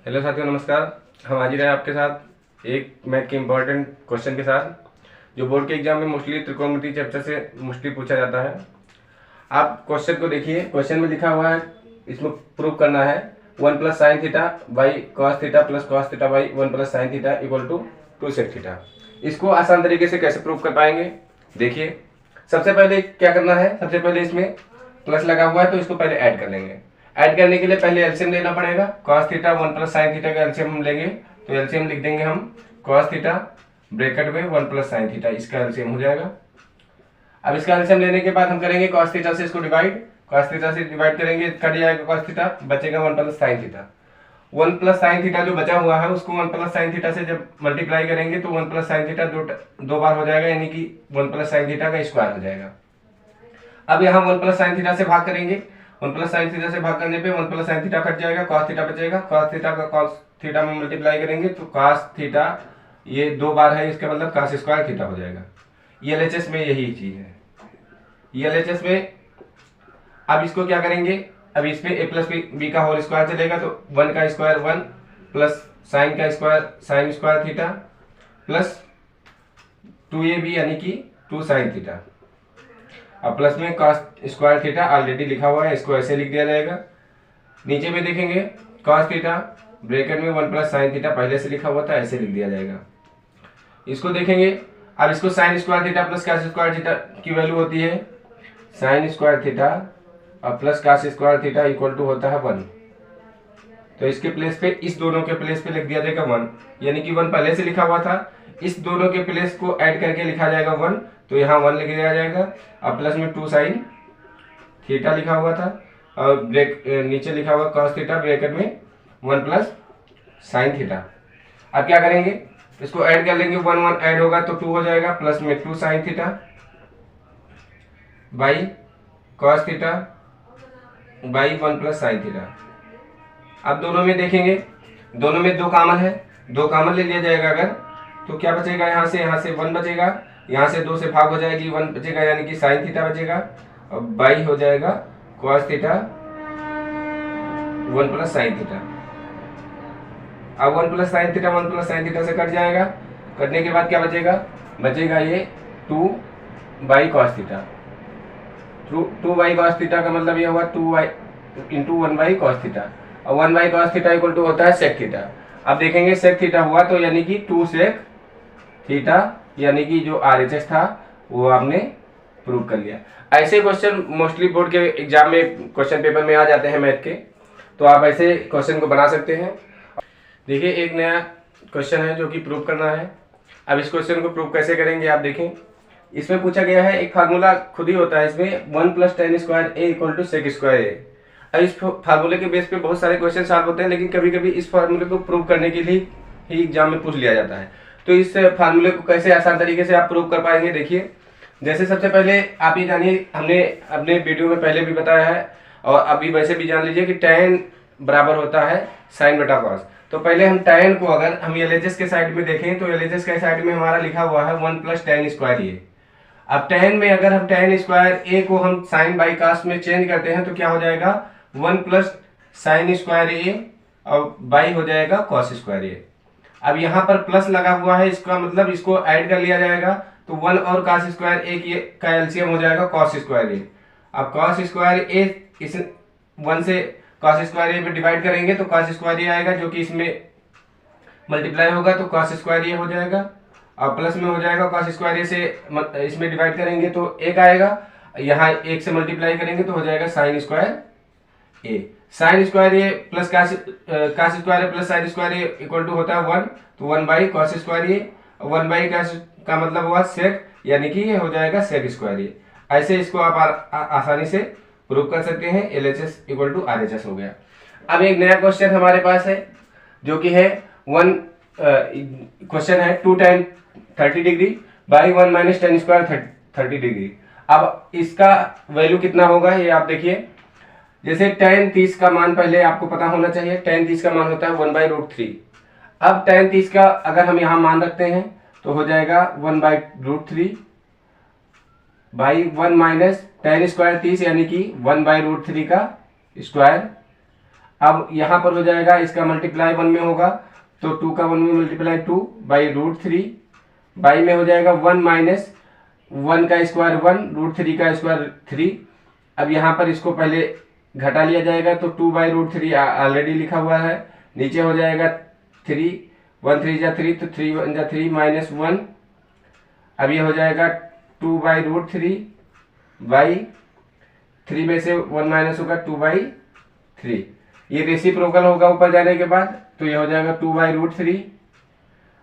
Hello साथियों, नमस्कार। हम हाजिर हैं आपके साथ एक मैथ के इम्पोर्टेंट क्वेश्चन के साथ, जो बोर्ड के एग्जाम में मोस्टली त्रिकोणमिति चैप्टर से मोस्टली पूछा जाता है। आप क्वेश्चन को देखिए। क्वेश्चन में लिखा हुआ है, इसमें प्रूव करना है 1 plus sine theta by cos theta plus cos theta by 1 plus sine theta equal to 2 sec theta. इसको आसान तरीके से कैसे प्रूव कर पाएंगे, देखिए। सबसे पहले क्या करना है, सबसे पहले इसमें प्लस लगा हुआ है तो इसको पहले ऐड कर लेंगे। ऐड करने के लिए पहले एलसीएम लेना पड़ेगा। cos theta 1 plus sine theta का एलसीएम हम लेंगे, तो एलसीएम लिख देंगे हम cos थीटा ब्रैकेट में 1 प्लस साइन थीटा, इसका एलसीएम हो जाएगा। अब इसका एलसीएम लेने के बाद हम करेंगे cos थीटा से इसको डिवाइड। cos थीटा से डिवाइड करेंगे, कट जाएगा cos थीटा, बचेगा 1 plus sine theta. 1 plus sine theta जो बचा हुआ है उसको 1 प्लस साइन थीटा से जब मल्टीप्लाई करेंगे तो 1 प्लस साइन थीटा दो बार हो जाएगा, यानी कि 1 प्लस साइन थीटा का स्क्वायर हो जाएगा। अब यहाँ 1 प्लस साइन थीटा से भाग करेंगे, 1 प्लस साइन थीटा से भाग करने पे 1 प्लस साइन थीटा कट जाएगा, cos थीटा बचेगा। cos थीटा का cos थीटा में मल्टीप्लाई करेंगे तो cos थीटा ये दो बार है, इसका मतलब cos स्क्वायर थीटा हो जाएगा। ELHS में यही चीज है। ELHS में अब इसको क्या करेंगे, अब इसमें a प्लस बी का होल स्क्वायर चलेगा, तो 1 का स्क्वायर 1 प्लस साइन का square sine square theta plus 2ab यानी कि 2 साइन थीटा। अब प्लस में cos स्क्वायर थीटा ऑलरेडी लिखा हुआ है, इसको ऐसे लिख दिया जाएगा। नीचे में देखेंगे cos थीटा ब्रैकेट में 1 प्लस साइन थीटा पहले से लिखा हुआ था, ऐसे लिख दिया जाएगा। इसको देखेंगे, अब इसको sine square theta plus cos square theta की वैल्यू होती है साइन स्क्वायर थीटा और plus cos square theta equal to होता है 1। तो इसके प्लेस पे, इस दोनों के प्लेस पे लिख दिया जाएगा 1, यानी कि 1 पहले से लिखा हुआ था, इस दोनों के प्लेस को ऐड करके लिखा जाएगा 1, तो यहाँ 1 लिख दिया जाएगा। अब प्लस में 2 साइन थीटा लिखा हुआ था और नीचे लिखा हुआ cos थीटा ब्रैकेट में 1 प्लस साइन थीटा। अब क्या करेंगे, इसको ऐड कर लेंगे, 1 1 ऐड होगा तो 2 हो जाएगा, प्लस में 2 sign theta by cos theta by 1 plus sine theta. अब दोनों में देखेंगे, दोनों में 2 कॉमन है, 2 कॉमन ले लिया जाएगा अगर, तो क्या बचेगा, यहाँ से 1 बचेगा, यहाँ से 2 से भाग हो जाएगी, 1 बचेगा यानी कि साइन थीटा बचेगा और बाई हो जाएगा cos theta 1 plus sine theta. अब 1 plus sine theta 1 plus sine theta से कट जाएगा, कटने के बाद क्या बचेगा, बचेगा ये 2 by cos theta. 2 by cos theta का मतलब ये हुआ 2 by into 1 by cos theta, और 1 by cos theta equal to होता है सेक थीटा। अब देखेंगे सेक थीटा हुआ तो यानी कि 2 सेक थीटा, यानी कि जो RHS था वो आपने प्रूव कर लिया। ऐसे क्वेश्चन मोस्टली बोर्ड के एग्जाम में क्वेश्चन पेपर में आ जाते हैं मैथ के, तो आप ऐसे क्वेश्चन को बना सकते हैं। देखिए, एक नया क्वेश्चन है जो कि प्रूव करना है। अब इस क्वेश्चन को प्रूव कैसे करेंगे आप देखें। इसमें पूछा गया है, एक फार्मूला खुद ही होता है इसमें, 1 plus tan square A equal to sec square A. अब इस फार्मूले के बेस पे बहुत सारे क्वेश्चन सॉल्व होते हैं, लेकिन कभी कभी इस फार्मूले को प्रूव करने के लिए ही एग्जाम में पूछ लिया जाता है। तो इस फार्मूले को कैसे आसान तरीके से आप प्रूव कर पाएंगे, देखिए। जैसे सबसे पहले आप ये जानिए, हमने अपने वीडियो में पहले भी बताया है और अभी वैसे भी जान लीजिए कि tan बराबर होता है साइन बटा कॉस। तो पहले हम tan को, अगर हम LHS के साइड में देखें तो LHS के साइड में हमारा लिखा हुआ है 1 प्लस टेन स्क्वायर ए। अब tan में अगर हम tan स्क्वायर ए को हम साइन बाई कॉस में चेंज करते हैं तो क्या हो जाएगा, 1 प्लस साइन स्क्वायर ए और बाई हो जाएगा cos स्क्वायर ए। अब यहाँ पर प्लस लगा हुआ है, इसका मतलब इसको ऐड कर लिया जाएगा, तो 1 और cos स्क्वायर ए का एलसीएम हो जाएगा cos स्क्वायर ए। अब cos स्क्वायर ए इस 1 से cos स्क्वायर ए पे डिवाइड करेंगे तो cos स्क्वायर ए आएगा, जो कि इसमें मल्टीप्लाई होगा तो cos स्क्वायर ए हो जाएगा, और प्लस में हो जाएगा cos स्क्वायर ए से इसमें डिवाइड करेंगे तो 1 आएगा, यहाँ 1 से मल्टीप्लाई करेंगे तो हो जाएगा sine square A. Sine square A plus cos square A plus sine square A equal to होता है 1, तो 1 by cos square A, 1 by cos का मतलब हुआ सेक, यानी कि ये हो जाएगा सेक स्क्वायर ए। ऐसे इसको आप आसानी से प्रूव कर सकते हैं। LHS इक्वल टू RHS हो गया। अब एक नया क्वेश्चन हमारे पास है जो कि है क्वेश्चन है 2 tan 30 degree by 1 minus ten square 30 degree. अब इसका वैल्यू कितना होगा ये आप देखिए। जैसे tan 30 का मान पहले आपको पता होना चाहिए, tan 30 का मान होता है 1 बाई रूट 3। अब tan 30 का अगर हम यहाँ मान रखते हैं तो हो जाएगा 1 by root 3 by 1 minus ten square 30, यानी कि 1 बाई रूट 3 का स्क्वायर। अब यहाँ पर हो जाएगा इसका मल्टीप्लाई 1 में होगा तो 2 का 1 में मल्टीप्लाई 2 बाई √3, बाई में हो जाएगा 1 माइनस 1 का स्क्वायर 1, √3 का स्क्वायर 3। अब यहाँ पर इसको पहले घटा लिया जाएगा तो 2 बाई √3 ऑलरेडी लिखा हुआ है, नीचे हो जाएगा 3, 1 3 जा 3 तो 3 1 जा 3 माइनस 1। अब ये हो जाएगा 2 बाई √3 बाई 3 में से 1 माइनस होगा 2 बाई 3। ये रेसिप्रोकल होगा ऊपर जाने के बाद तो ये हो जाएगा 2 बाई √3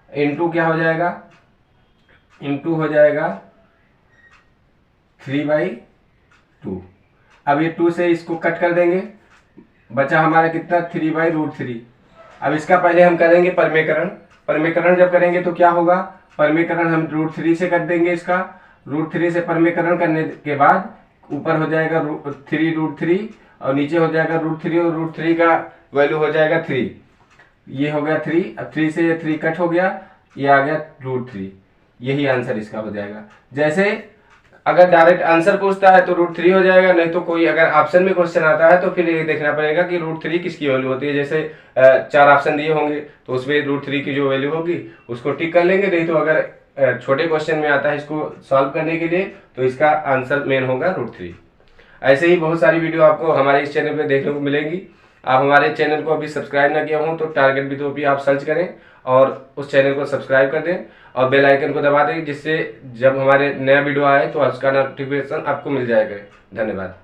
इंटू क्या हो जाएगा, इंटू हो जाएगा 3 बाई 2। अब ये 2 से इसको कट कर देंगे, बचा हमारा कितना 3 बाई √3। अब इसका पहले हम करेंगे परमेकरण। परमेकरण जब करेंगे तो क्या होगा, परमेकरण हम √3 से कर देंगे, इसका √3 से परमेकरण करने के बाद ऊपर हो जाएगा 3√3 और नीचे हो जाएगा √3 और √3 का वैल्यू हो जाएगा 3। ये हो गया 3, अब 3 से 3 कट हो गया, ये आ गया √3। यही आंसर इसका हो जाएगा। जैसे अगर डायरेक्ट आंसर पूछता है तो √3 हो जाएगा, नहीं तो कोई अगर ऑप्शन में क्वेश्चन आता है तो फिर ये देखना पड़ेगा कि √3 किसकी वैल्यू होती है। जैसे 4 ऑप्शन दिए होंगे तो उसमें √3 की जो वैल्यू होगी उसको टिक कर लेंगे, नहीं तो अगर छोटे क्वेश्चन में आता है इसको सॉल्व करने के लिए तो इसका आंसर मेन होगा √3। ऐसे ही बहुत सारी वीडियो आपको हमारे इस चैनल पे देखने को मिलेंगी। आप हमारे चैनल को अभी सब्सक्राइब ना किया हो तो टारगेट भी आप सर्च करें और उस चैनल को सब्सक्राइब कर दें और बेल आइकन को दबा दें, जिससे जब हमारे नया वीडियो आए तो उसका नोटिफिकेशन आपको मिल जाएगा। धन्यवाद।